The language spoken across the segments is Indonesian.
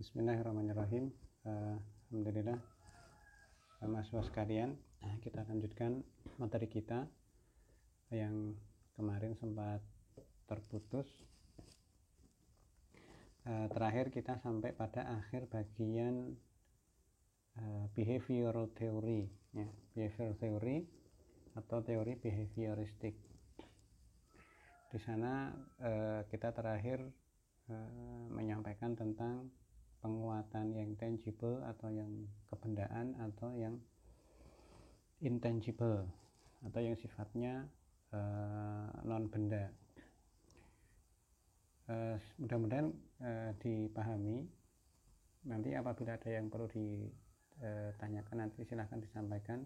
Bismillahirrahmanirrahim. Alhamdulillah, mahasiswa sekalian, kita lanjutkan materi kita yang kemarin sempat terputus. Terakhir kita sampai pada akhir bagian behavioral theory, ya, behavioral theory atau teori behavioristik. Di sana kita terakhir menyampaikan tentang penguatan yang tangible atau yang kebendaan atau yang intangible atau yang sifatnya non benda. Mudah-mudahan dipahami. Nanti apabila ada yang perlu ditanyakan, nanti silahkan disampaikan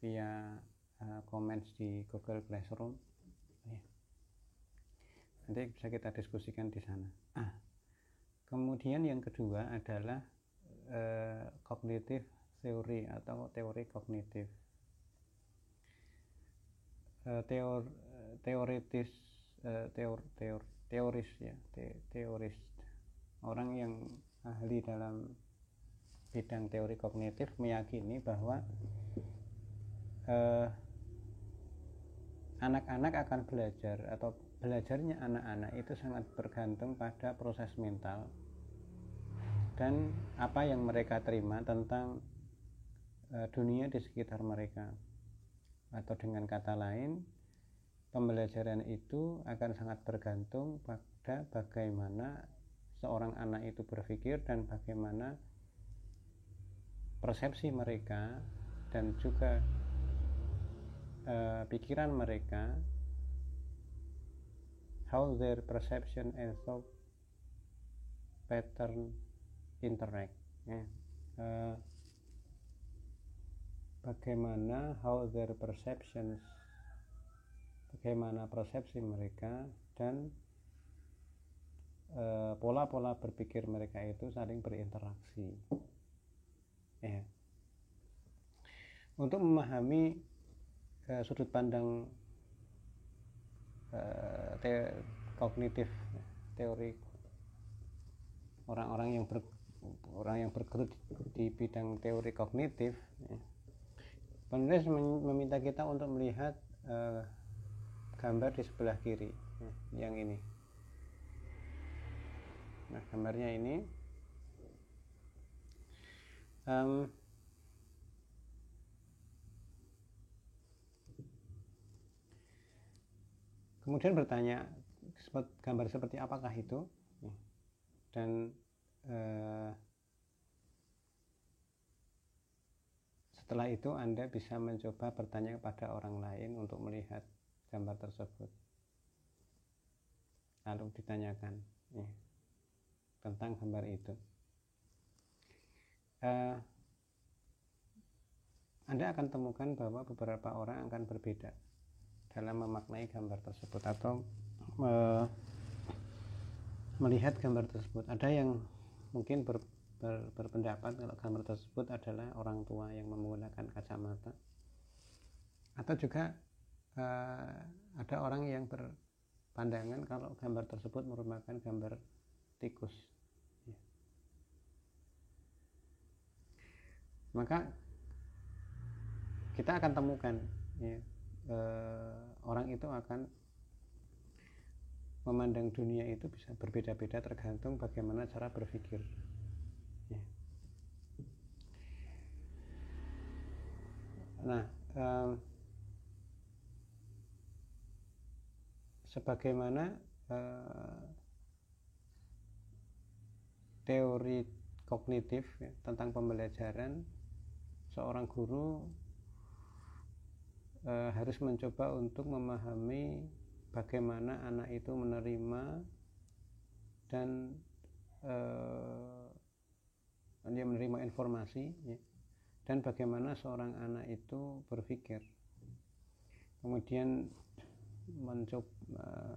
via comments di Google Classroom. Nanti bisa kita diskusikan di sana. Kemudian yang kedua adalah cognitive theory atau teori kognitif. Teoris orang yang ahli dalam bidang teori kognitif meyakini bahwa anak-anak akan belajar atau belajarnya anak-anak itu sangat bergantung pada proses mental dan apa yang mereka terima tentang dunia di sekitar mereka. Atau dengan kata lain, pembelajaran itu akan sangat bergantung pada bagaimana seorang anak itu berpikir dan bagaimana persepsi mereka dan juga pikiran mereka, how their perception and thought pattern interact, ya. Bagaimana bagaimana persepsi mereka dan pola-pola berpikir mereka itu saling berinteraksi, ya. Untuk memahami sudut pandang kognitif, teori orang-orang yang bergelut di bidang teori kognitif, ya. Penulis meminta kita untuk melihat gambar di sebelah kiri, ya, yang ini. Nah, gambarnya ini kemudian bertanya gambar seperti apakah itu, dan setelah itu Anda bisa mencoba bertanya kepada orang lain untuk melihat gambar tersebut, lalu ditanyakan, ya, tentang gambar itu. Anda akan temukan bahwa beberapa orang akan berbeda dalam memaknai gambar tersebut atau melihat gambar tersebut. Ada yang mungkin berpendapat kalau gambar tersebut adalah orang tua yang menggunakan kacamata, atau juga ada orang yang berpandangan kalau gambar tersebut merupakan gambar tikus, ya. Maka kita akan temukan, ya, orang itu akan memandang dunia itu bisa berbeda-beda tergantung bagaimana cara berpikir, ya. Nah, sebagaimana teori kognitif, ya, tentang pembelajaran, seorang guru harus mencoba untuk memahami bagaimana anak itu menerima dan dia menerima informasi, ya, dan bagaimana seorang anak itu berpikir, kemudian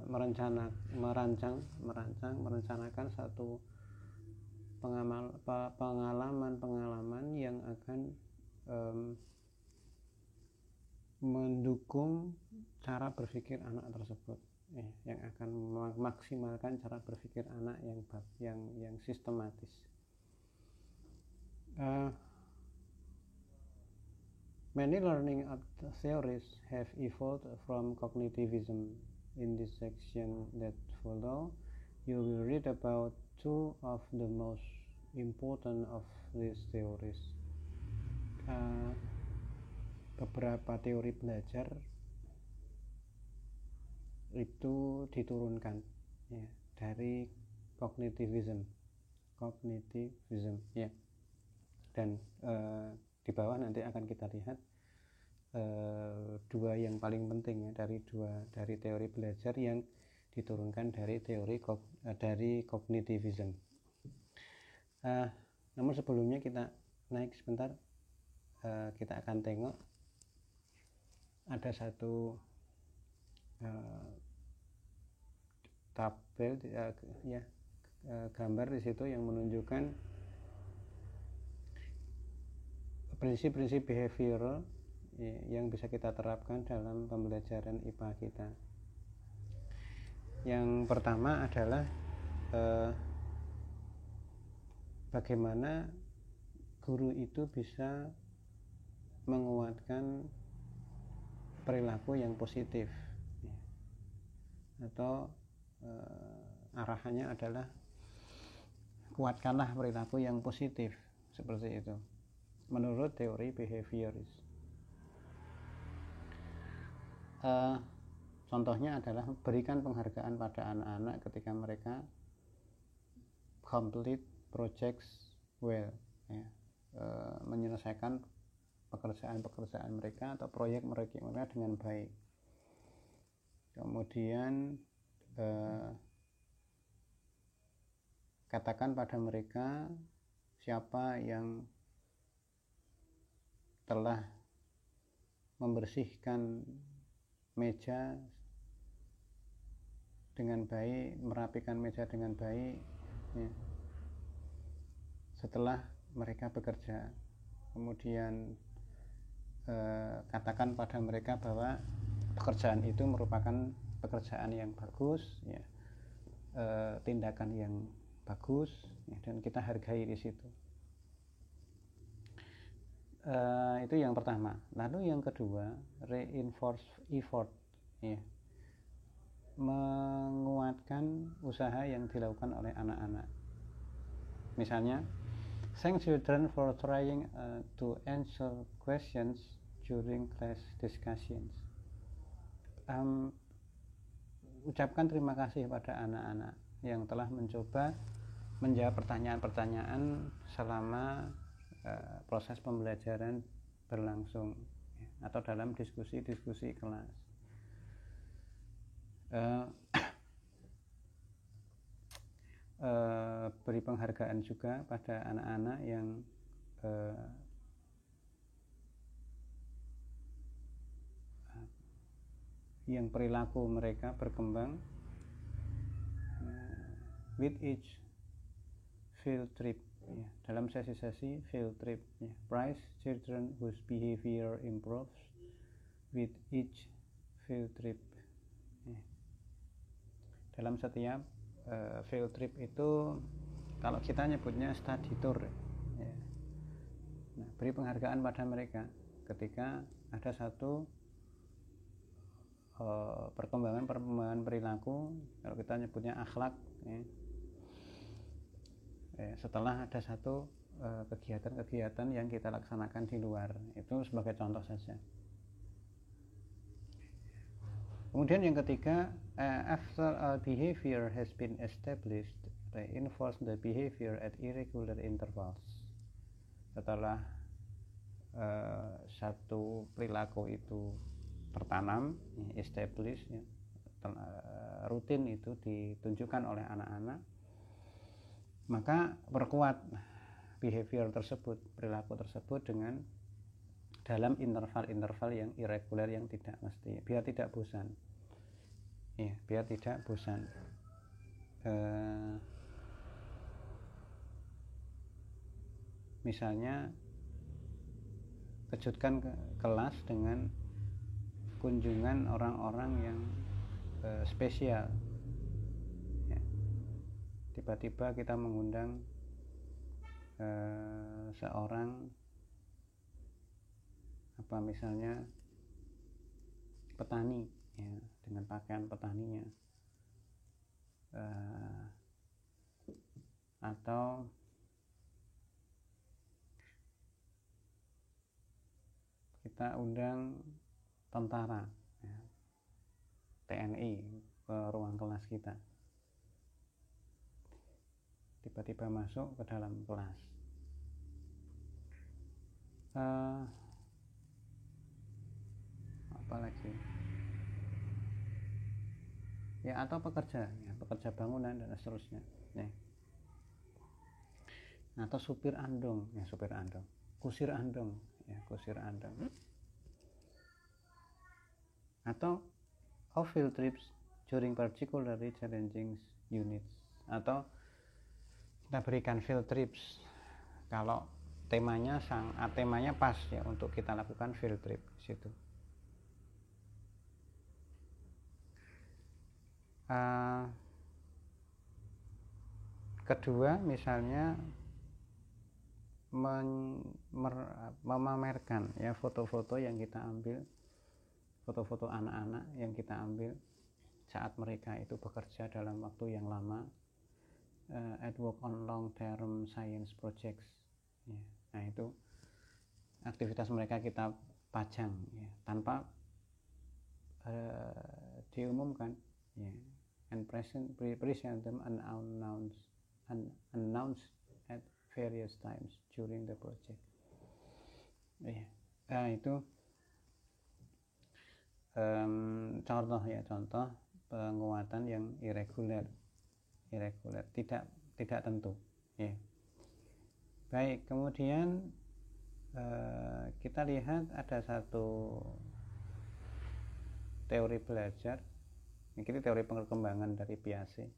merencanakan satu pengalaman yang akan mendukung cara berpikir anak tersebut, yang akan memaksimalkan cara berpikir anak yang sistematis. Many learning theories have evolved from cognitivism. In this section that follow, you will read about two of the most important of these theories. Beberapa teori belajar itu diturunkan ya, dari cognitivism ya. Dan di bawah nanti akan kita lihat dua yang paling penting ya, dari teori belajar yang diturunkan dari cognitivism. Namun sebelumnya kita naik sebentar, kita akan tengok ada satu tabel gambar di situ yang menunjukkan prinsip-prinsip behavioral yang bisa kita terapkan dalam pembelajaran IPA kita. Yang pertama adalah bagaimana guru itu bisa menguatkan perilaku yang positif, atau arahannya adalah kuatkanlah perilaku yang positif, seperti itu menurut teori behavioris. Contohnya adalah berikan penghargaan pada anak-anak ketika mereka complete projects well, ya, menyelesaikan pekerjaan mereka atau proyek mereka dengan baik. Kemudian katakan pada mereka siapa yang telah membersihkan meja dengan baik, merapikan meja dengan baik ya, setelah mereka bekerja. Kemudian katakan pada mereka bahwa pekerjaan itu merupakan pekerjaan yang bagus ya, tindakan yang bagus ya, dan kita hargai di situ. Itu yang pertama. Lalu yang kedua, reinforce effort ya, menguatkan usaha yang dilakukan oleh anak-anak. Misalnya, thank children for trying to answer questions during class discussions. Ucapkan terima kasih pada anak-anak yang telah mencoba menjawab pertanyaan-pertanyaan selama proses pembelajaran berlangsung ya, atau dalam diskusi-diskusi kelas. Beri penghargaan juga pada anak-anak yang perilaku mereka berkembang with each field trip ya, dalam sesi-sesi field trip ya. Praise children whose behavior improves with each field trip ya. Dalam setiap field trip itu, kalau kita nyebutnya study tour ya. Nah, beri penghargaan pada mereka ketika ada satu perkembangan perilaku, kalau kita nyebutnya akhlak ya. Setelah ada satu kegiatan-kegiatan yang kita laksanakan di luar, itu sebagai contoh saja. Kemudian yang ketiga, after a behavior has been established, reinforce the behavior at irregular intervals. Setelah satu perilaku itu tertanam, establish ya, rutin itu ditunjukkan oleh anak-anak, maka perkuat behavior tersebut, perilaku tersebut dengan dalam interval-interval yang irregular, yang tidak mesti, biar tidak bosan ya, biar tidak bosan. Misalnya kejutkan kelas dengan kunjungan orang-orang yang spesial ya. Tiba-tiba kita mengundang seorang misalnya petani ya, dengan pakaian petaninya, atau kita undang tentara ya, TNI ke ruang kelas kita, tiba-tiba masuk ke dalam kelas. Apalagi ya, atau pekerja bangunan dan seterusnya ya. Atau kusir andong ya, atau field trips during particularly challenging units, atau kita berikan field trips kalau temanya pas ya untuk kita lakukan field trip di situ. Kedua, misalnya memamerkan ya foto-foto yang kita ambil, foto-foto anak-anak yang kita ambil saat mereka itu bekerja dalam waktu yang lama, at work on long term science projects ya. Nah, itu aktivitas mereka kita pajang ya, tanpa diumumkan ya, and present them announced at various times during the project ya. Nah, itu contoh penguatan yang irregular, tidak tentu ya. Baik, kemudian kita lihat ada satu teori belajar, ini teori perkembangan dari Piaget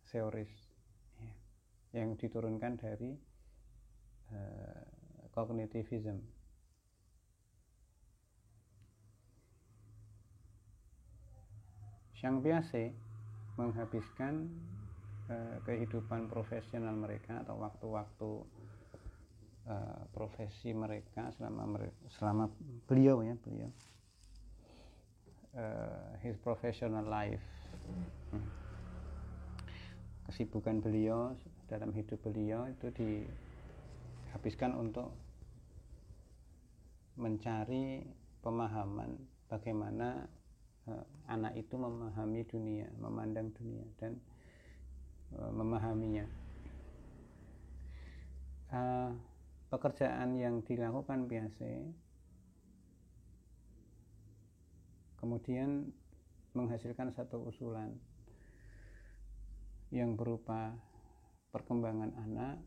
theories ya, yang diturunkan dari cognitivism. Jean Piaget menghabiskan kehidupan profesional mereka atau waktu-waktu profesi mereka selama beliau his professional life, kesibukan beliau dalam hidup beliau itu dihabiskan untuk mencari pemahaman bagaimana anak itu memahami dunia, memandang dunia dan memahaminya. Pekerjaan yang dilakukan Piaget kemudian menghasilkan satu usulan yang berupa perkembangan anak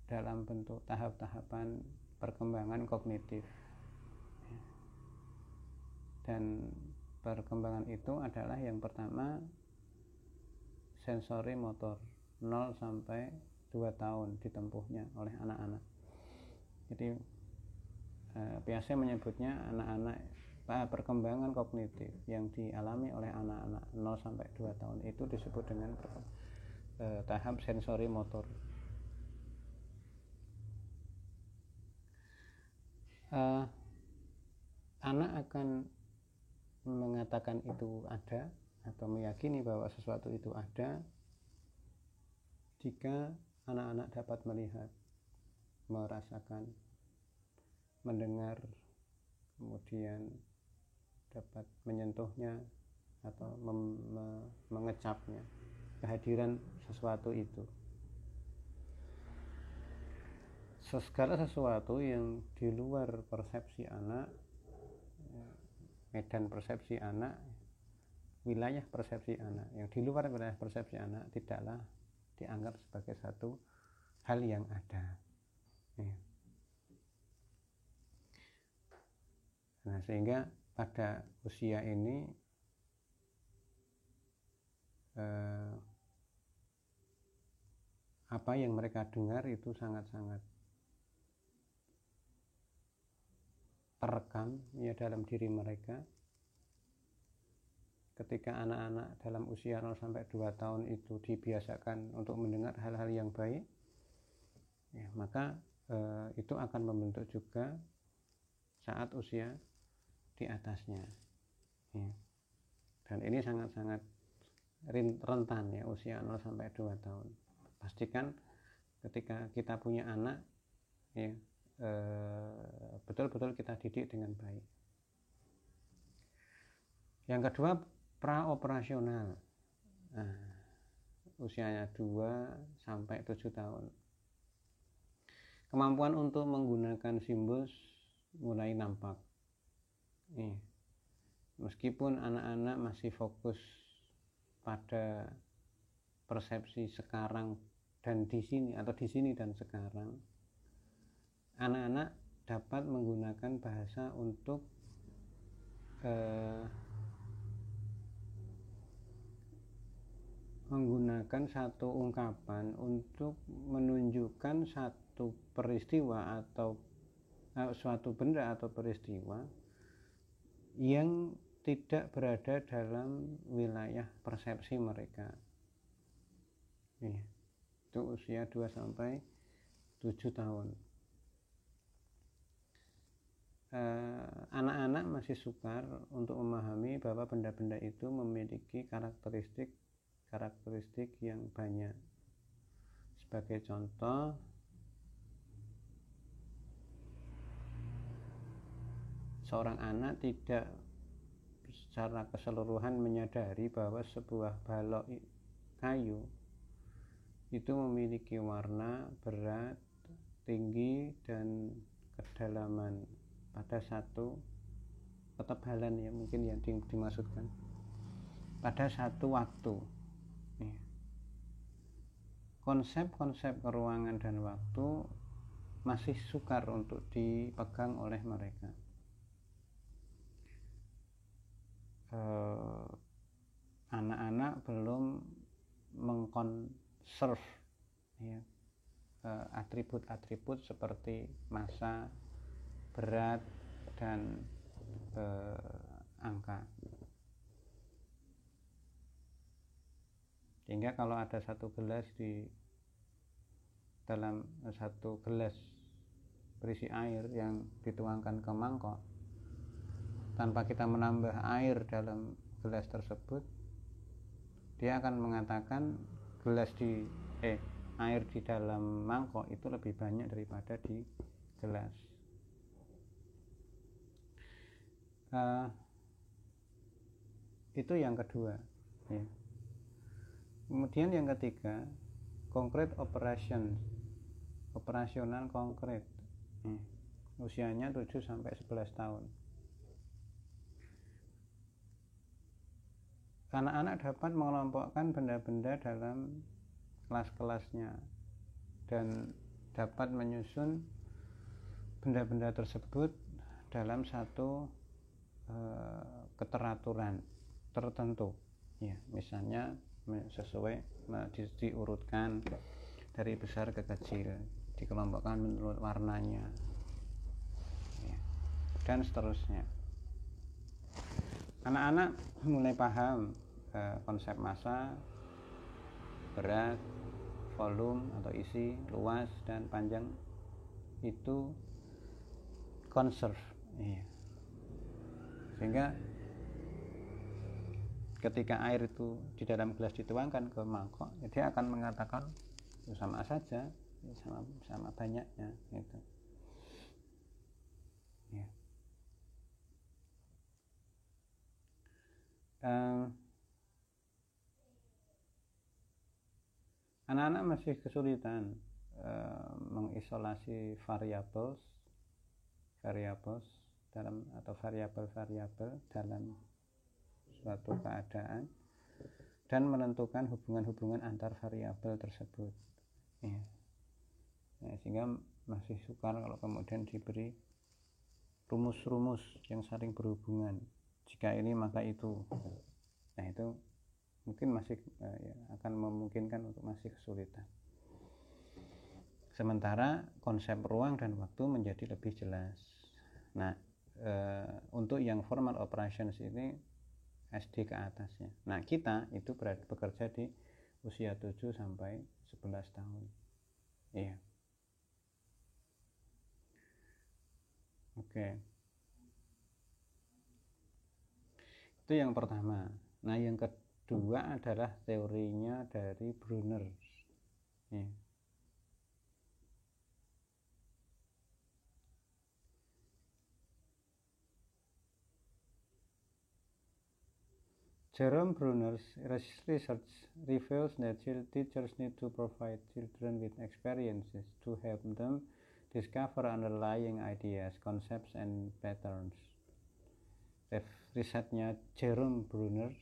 dalam bentuk tahap-tahapan perkembangan kognitif, dan perkembangan itu adalah yang pertama sensori motor 0 sampai 2 tahun ditempuhnya oleh anak-anak. Jadi Piaget menyebutnya perkembangan kognitif yang dialami oleh anak-anak 0 sampai 2 tahun itu disebut dengan tahap sensori motor. Anak akan mengatakan itu ada atau meyakini bahwa sesuatu itu ada jika anak-anak dapat melihat, merasakan, mendengar, kemudian dapat menyentuhnya atau mengecapnya, kehadiran sesuatu itu. Segala sesuatu yang di luar persepsi anak, medan persepsi anak, wilayah persepsi anak, yang di luar wilayah persepsi anak tidaklah dianggap sebagai satu hal yang ada ya. Nah, sehingga pada usia ini apa yang mereka dengar itu sangat-sangat terekam ya dalam diri mereka, ketika anak-anak dalam usia 0 sampai 2 tahun itu dibiasakan untuk mendengar hal-hal yang baik, ya, maka itu akan membentuk juga saat usia di atasnya, ya. Dan ini sangat-sangat rentan ya, usia 0 sampai 2 tahun. Pastikan ketika kita punya anak, ya, betul-betul kita didik dengan baik. Yang kedua, praoperasional. Nah, usianya 2 sampai 7 tahun. Kemampuan untuk menggunakan simbol mulai nampak. Nih, meskipun anak-anak masih fokus pada persepsi sekarang dan di sini, atau di sini dan sekarang, anak-anak dapat menggunakan bahasa untuk menggunakan satu ungkapan untuk menunjukkan satu peristiwa atau suatu benda atau peristiwa yang tidak berada dalam wilayah persepsi mereka. Itu usia 2 sampai 7 tahun. Anak-anak masih sukar untuk memahami bahwa benda-benda itu memiliki karakteristik yang banyak. Sebagai contoh, seorang anak tidak secara keseluruhan menyadari bahwa sebuah balok kayu itu memiliki warna, berat, tinggi, dan kedalaman pada satu ketebalan, ya mungkin yang dimaksudkan, pada satu waktu. Konsep-konsep keruangan dan waktu masih sukar untuk dipegang oleh mereka. Anak-anak belum mengkonserv, ya, atribut-atribut seperti massa, berat, dan angka. Sehingga kalau ada satu gelas dalam satu gelas berisi air yang dituangkan ke mangkok, tanpa kita menambah air dalam gelas tersebut, dia akan mengatakan air di dalam mangkok itu lebih banyak daripada di gelas. Itu yang kedua, ya. Kemudian yang ketiga, concrete operasional konkret, usianya 7 sampai 11 tahun. Anak-anak dapat mengelompokkan benda-benda dalam kelas-kelasnya dan dapat menyusun benda-benda tersebut dalam satu keteraturan tertentu, ya, misalnya sesuai diurutkan dari besar ke kecil, dikelompokkan menurut warnanya, ya, dan seterusnya. Anak-anak mulai paham konsep massa, berat, volume atau isi, luas dan panjang itu conserve, ya. Sehingga ketika air itu di dalam gelas dituangkan ke mangkok, dia akan mengatakan sama saja, sama banyaknya, gitu. Ya. Anak-anak masih kesulitan mengisolasi variabel dalam atau variabel dalam suatu keadaan dan menentukan hubungan-hubungan antar variabel tersebut, ya. Sehingga masih sukar kalau kemudian diberi rumus-rumus yang saling berhubungan, jika ini maka itu. Nah, itu mungkin masih akan memungkinkan untuk masih kesulitan. Sementara konsep ruang dan waktu menjadi lebih jelas. Nah, untuk yang formal operations ini SD ke atasnya. Nah, kita itu bekerja di usia 7 sampai 11 tahun. Iya. Oke. Itu yang pertama. Nah, yang kedua adalah teorinya dari Brunner. Ya. Jerome Brunner's research reveals that teachers need to provide children with experiences to help them discover underlying ideas, concepts, and patterns. Risetnya Jerome Brunner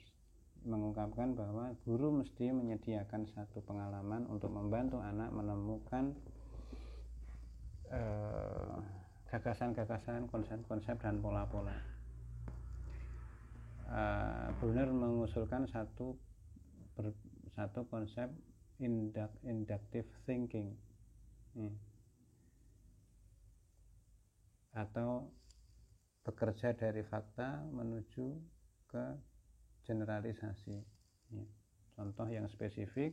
mengungkapkan bahwa guru mesti menyediakan satu pengalaman untuk membantu anak menemukan gagasan-gagasan, konsep-konsep, dan pola-pola. Brunner mengusulkan satu konsep inductive thinking atau bekerja dari fakta menuju ke generalisasi. Contoh yang spesifik,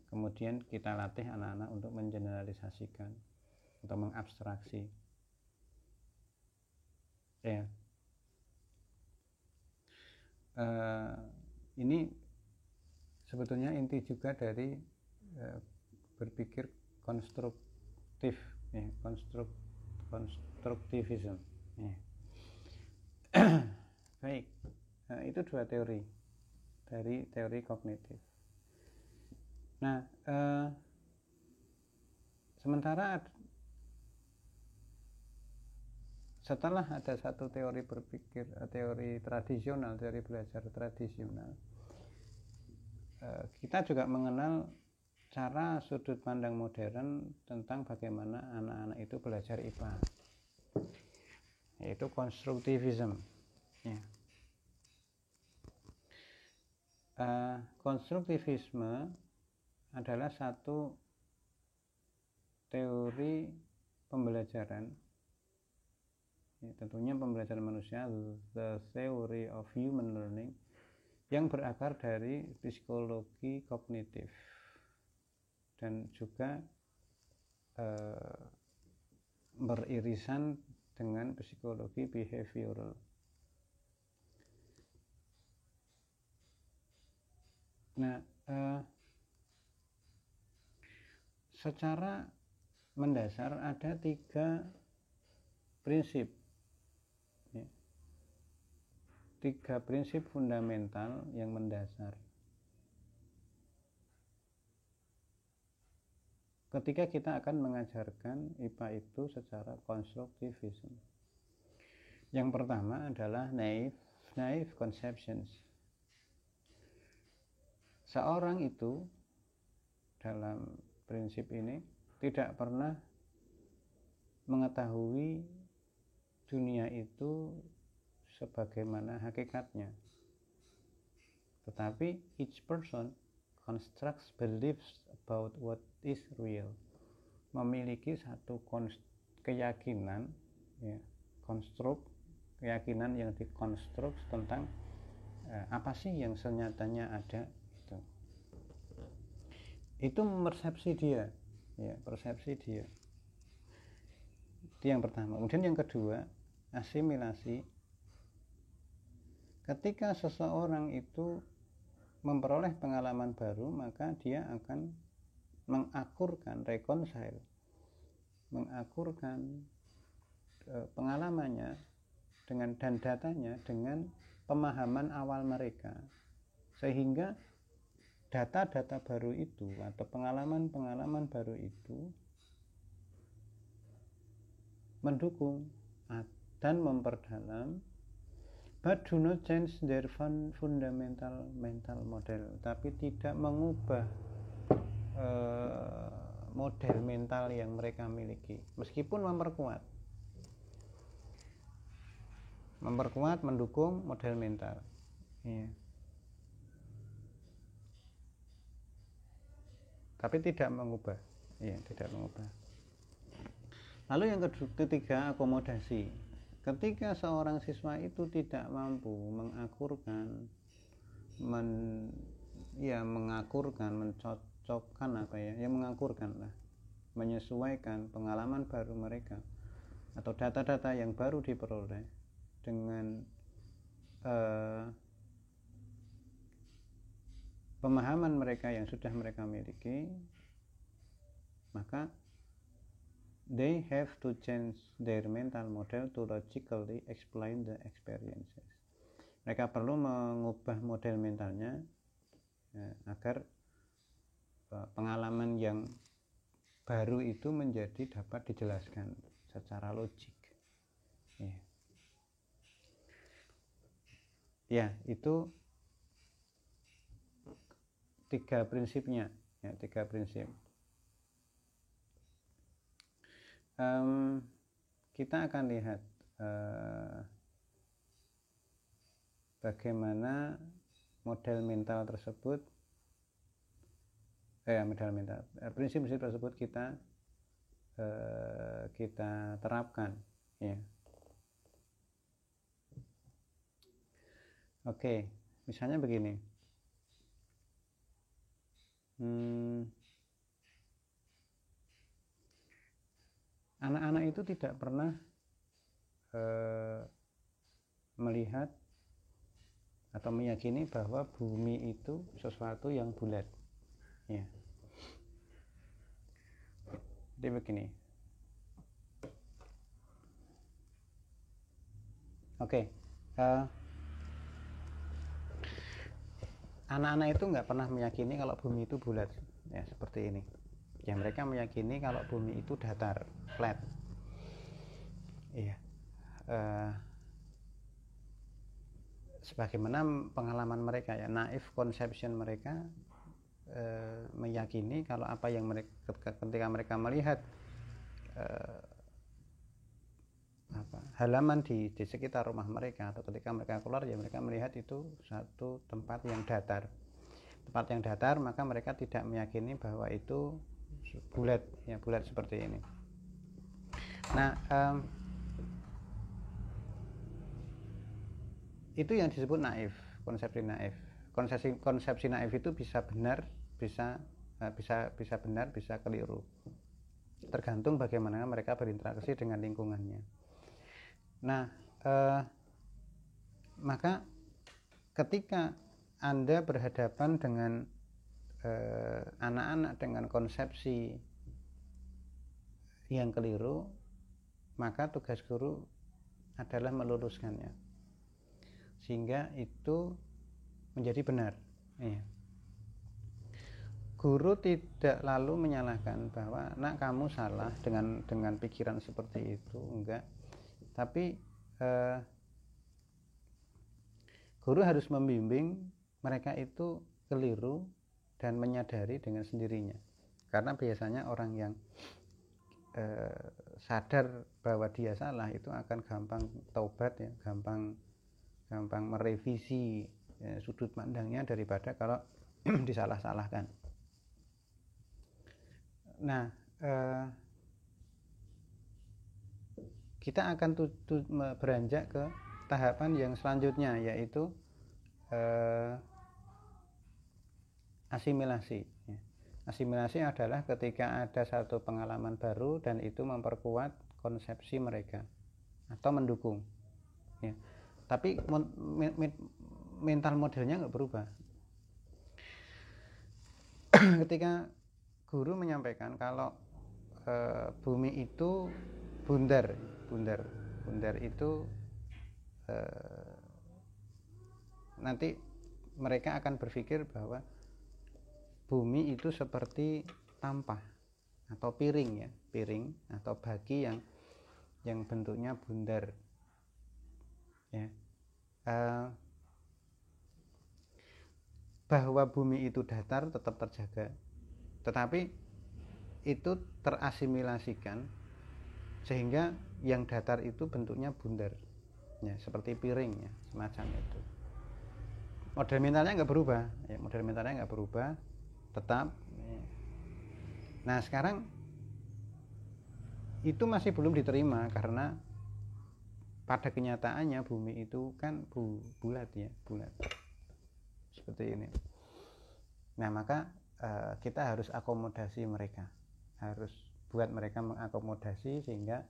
kemudian kita latih anak-anak untuk mengeneralisasikan, untuk mengabstraksi. Ya. Ini sebetulnya inti juga dari berpikir konstruktif, konstruktivisme. Baik, itu dua teori dari teori kognitif. Nah, sementara setelah ada satu teori berpikir, teori tradisional, teori belajar tradisional, kita juga mengenal cara sudut pandang modern tentang bagaimana anak-anak itu belajar IPA, yaitu konstruktivisme. Ya. Konstruktivisme adalah satu teori pembelajaran, tentunya pembelajaran manusia, the theory of human learning, yang berakar dari psikologi kognitif dan juga beririsan dengan psikologi behavioral. Nah, secara mendasar ada 3 prinsip, 3 prinsip fundamental yang mendasar ketika kita akan mengajarkan IPA itu secara konstruktivisme. Yang pertama adalah naive conceptions. Seorang itu dalam prinsip ini tidak pernah mengetahui dunia itu sebagaimana hakikatnya, tetapi each person constructs beliefs about what is real, memiliki satu keyakinan, keyakinan yang dikonstruk tentang apa sih yang senyatanya ada. Itu persepsi dia, persepsi dia. Itu yang pertama. Kemudian yang kedua, asimilasi. Ketika seseorang itu memperoleh pengalaman baru, maka dia akan mengakurkan, mengakurkan pengalamannya dan datanya dengan pemahaman awal mereka, sehingga data-data baru itu atau pengalaman-pengalaman baru itu mendukung dan memperdalam, but do not change their fundamental mental model, tapi tidak mengubah model mental yang mereka miliki, meskipun memperkuat, mendukung model mental. Tapi tidak mengubah. Tidak mengubah. Lalu yang ketiga, akomodasi. Ketika seorang siswa itu tidak mampu mengakurkan mengakurkan, mencocokkan mengakurkan lah, menyesuaikan pengalaman baru mereka atau data-data yang baru diperoleh dengan pemahaman mereka yang sudah mereka miliki, maka they have to change their mental model to logically explain the experiences. Mereka perlu mengubah model mentalnya agar pengalaman yang baru itu menjadi dapat dijelaskan secara logik. Ya, itu tiga prinsipnya, tiga prinsip. Kita akan lihat bagaimana model mental tersebut, prinsip-prinsip tersebut kita terapkan, ya. Oke, misalnya begini. Anak-anak itu tidak pernah melihat atau meyakini bahwa bumi itu sesuatu yang bulat, ya. Jadi begini. Oke. Anak-anak itu nggak pernah meyakini kalau bumi itu bulat, ya, seperti ini. Ya, mereka meyakini kalau bumi itu datar, flat. Iya. Sebagaimana pengalaman mereka, ya, naif conception mereka meyakini kalau apa yang mereka ketika mereka melihat halaman di sekitar rumah mereka atau ketika mereka keluar, ya mereka melihat itu satu tempat yang datar, maka mereka tidak meyakini bahwa itu bulat, ya, bulat seperti ini. Nah, itu yang disebut naif, konsepsi naif. Konsepsi naif itu bisa benar, bisa benar, bisa keliru, tergantung bagaimana mereka berinteraksi dengan lingkungannya. Nah, maka ketika Anda berhadapan dengan anak-anak dengan konsepsi yang keliru, maka tugas guru adalah meluruskannya sehingga itu menjadi benar. Ya. Guru tidak lalu menyalahkan bahwa nak kamu salah dengan pikiran seperti itu, enggak. Tapi guru harus membimbing mereka itu keliru dan menyadari dengan sendirinya. Karena biasanya orang yang sadar bahwa dia salah itu akan gampang taubat, ya, gampang merevisi, ya, sudut pandangnya daripada kalau disalah-salahkan. Nah, kita akan beranjak ke tahapan yang selanjutnya, yaitu asimilasi. Asimilasi adalah ketika ada satu pengalaman baru dan itu memperkuat konsepsi mereka atau mendukung, ya. Tapi mental modelnya nggak berubah. Ketika guru menyampaikan kalau bumi itu bundar itu, nanti mereka akan berpikir bahwa bumi itu seperti tampah atau piring atau bagi yang bentuknya bundar, ya. Bahwa bumi itu datar tetap terjaga, tetapi itu terasimilasikan sehingga yang datar itu bentuknya bundar, ya, seperti piring, ya, semacam itu. Model mentalnya nggak berubah, tetap, ya. Nah, sekarang itu masih belum diterima karena pada kenyataannya bumi itu kan bulat, ya, bulat. seperti ini. Nah, maka kita harus akomodasi mereka, harus buat mereka mengakomodasi sehingga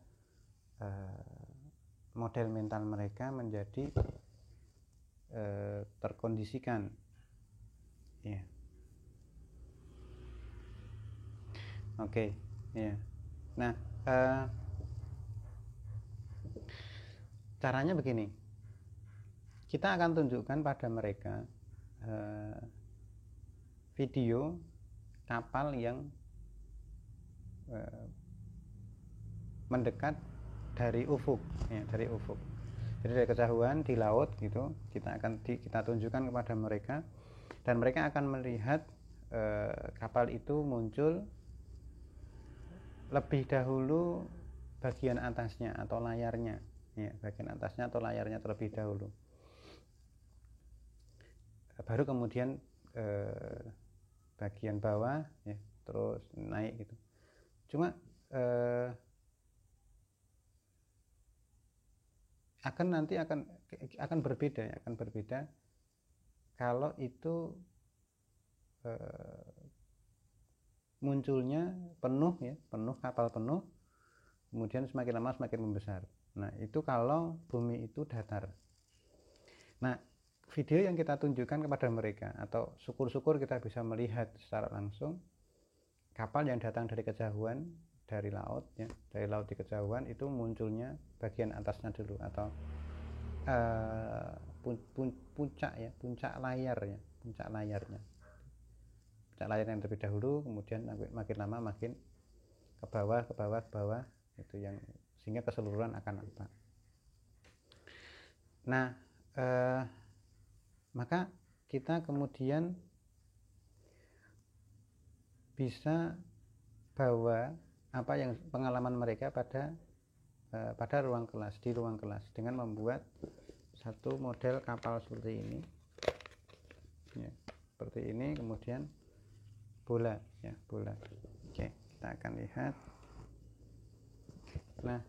model mental mereka menjadi terkondisikan, ya. Oke, ya. Nah, caranya begini, kita akan tunjukkan pada mereka video kapal yang mendekat dari ufuk, ya, dari ufuk. Jadi dari kejauhan di laut gitu, kita tunjukkan kepada mereka, dan mereka akan melihat kapal itu muncul lebih dahulu bagian atasnya atau layarnya, ya, bagian atasnya atau layarnya terlebih dahulu. Baru kemudian bagian bawah, ya, terus naik gitu. Cuma akan berbeda, ya, akan berbeda kalau itu munculnya penuh, ya, penuh, kapal penuh, kemudian semakin lama semakin membesar. Nah, itu kalau bumi itu datar. Nah, video yang kita tunjukkan kepada mereka, atau syukur-syukur kita bisa melihat secara langsung kapal yang datang dari kejauhan, dari laut, ya, dari laut di kejauhan itu munculnya bagian atasnya dulu, atau puncak, ya, puncak layarnya yang terlebih dahulu, kemudian makin lama makin ke bawah itu, yang sehingga keseluruhan akan nampak. Nah, maka kita kemudian bisa bawa apa yang pengalaman mereka pada ruang kelas, di ruang kelas, dengan membuat satu model kapal seperti ini, ya, seperti ini, kemudian bola, ya, bola. Oke, kita akan lihat. Nah,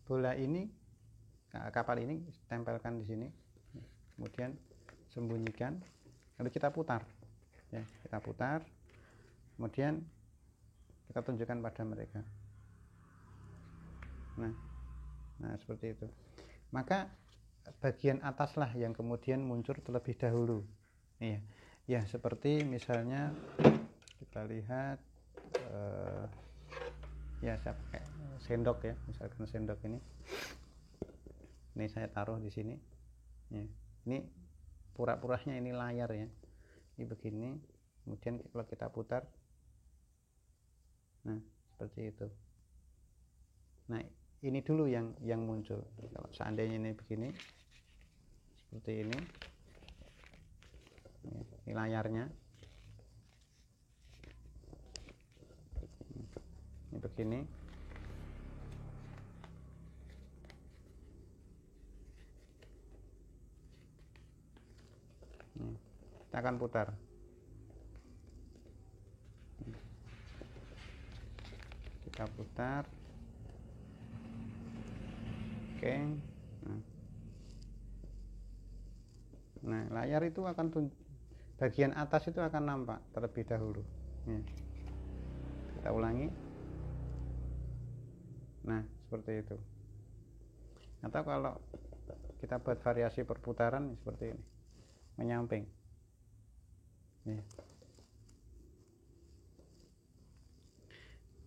bola ini, kapal ini tempelkan di sini, kemudian sembunyikan, lalu kita putar, ya, kita putar, kemudian kita tunjukkan pada mereka. Nah, seperti itu. Maka bagian ataslah yang kemudian muncul terlebih dahulu, ya, seperti misalnya kita lihat, ya, saya pakai sendok, ya, misalkan sendok ini saya taruh di sini, ya. Ini pura-puranya ini layar, ya, ini begini, kemudian kalau kita putar, nah, seperti itu. Nah, ini dulu yang muncul. Kalau seandainya ini begini, seperti ini layarnya, ini begini, kita akan putar, oke. Nah, layar itu akan bagian atas itu akan nampak terlebih dahulu, ya. Kita ulangi. Nah, seperti itu. Atau kalau kita buat variasi perputaran seperti ini, menyamping, ya,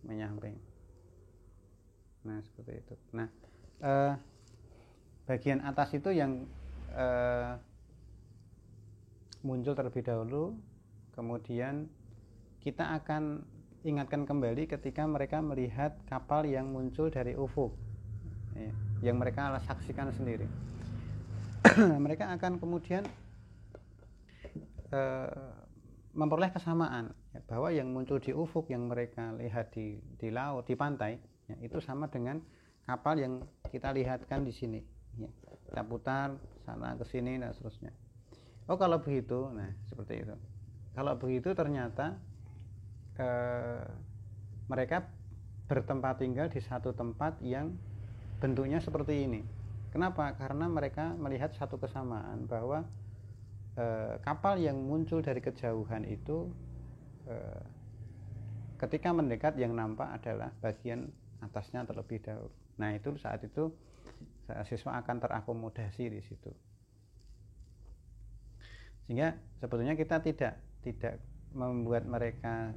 menyamping. Nah, seperti itu. Nah, bagian atas itu yang muncul terlebih dahulu, kemudian kita akan ingatkan kembali ketika mereka melihat kapal yang muncul dari ufuk, ya, yang mereka saksikan sendiri. Mereka akan kemudian memperoleh kesamaan, ya, bahwa yang muncul di ufuk yang mereka lihat di laut, di pantai, ya, itu sama dengan kapal yang kita lihatkan di sini, ya. Kita putar sana ke sini dan seterusnya. Oh, kalau begitu, nah, seperti itu. Kalau begitu ternyata mereka bertempat tinggal di satu tempat yang bentuknya seperti ini. Kenapa? Karena mereka melihat satu kesamaan, bahwa kapal yang muncul dari kejauhan itu ketika mendekat yang nampak adalah bagian atasnya terlebih dahulu. Nah, itu saat itu siswa akan terakomodasi di situ. Sehingga sebetulnya kita tidak membuat mereka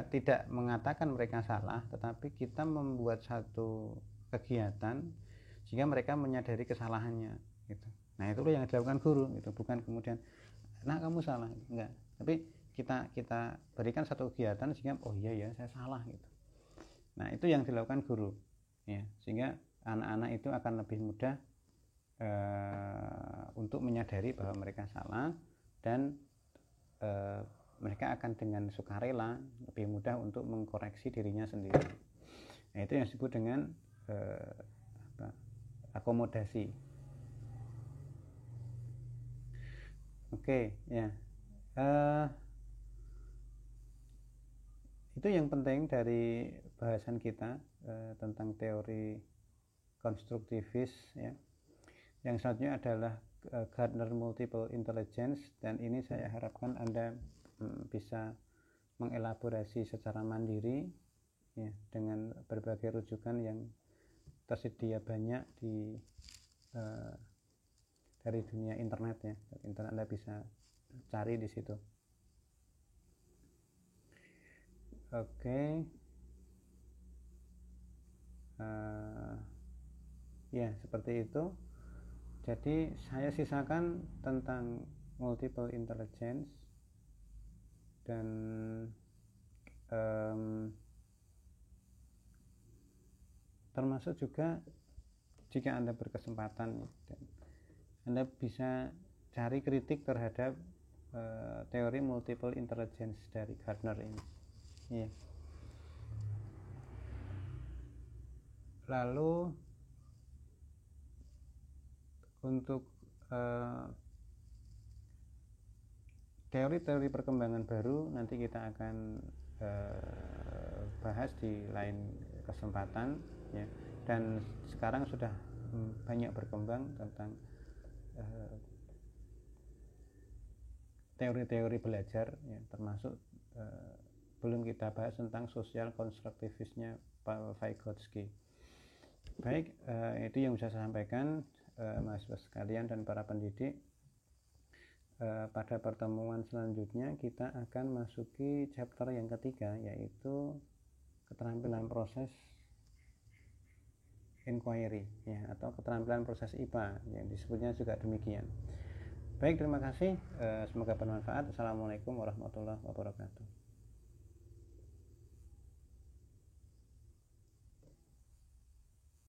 tidak mengatakan mereka salah, tetapi kita membuat satu kegiatan sehingga mereka menyadari kesalahannya gitu. Nah, itu yang dilakukan guru itu, bukan kemudian nah kamu salah, enggak, tapi kita berikan satu kegiatan sehingga oh iya ya saya salah gitu. Nah, itu yang dilakukan guru ya, sehingga anak-anak itu akan lebih mudah untuk menyadari bahwa mereka salah, dan mereka akan dengan sukarela lebih mudah untuk mengkoreksi dirinya sendiri. Nah, itu yang disebut dengan akomodasi. Oke, ya. Itu yang penting dari bahasan kita tentang teori konstruktivis ya. Yang selanjutnya adalah Gardner Multiple Intelligence, dan ini saya harapkan Anda bisa mengelaborasi secara mandiri ya, dengan berbagai rujukan yang tersedia banyak dari dunia internet ya. Internet Anda bisa cari di situ. Oke. Ya, seperti itu. Jadi saya sisakan tentang multiple intelligence, dan termasuk juga jika Anda berkesempatan dan Anda bisa cari kritik terhadap teori multiple intelligence dari Gardner ini. Yeah. Lalu untuk teori-teori perkembangan baru nanti kita akan bahas di lain kesempatan ya. Dan sekarang sudah banyak berkembang tentang teori-teori belajar ya, termasuk belum kita bahas tentang sosial konstruktivisnya Pak Vygotsky. Baik, itu yang bisa saya sampaikan mahasiswa sekalian dan para pendidik. Pada pertemuan selanjutnya kita akan masuki chapter yang ketiga, yaitu keterampilan proses inquiry ya, atau keterampilan proses IPA yang disebutnya juga demikian. Baik, terima kasih, semoga bermanfaat. Assalamualaikum warahmatullahi wabarakatuh.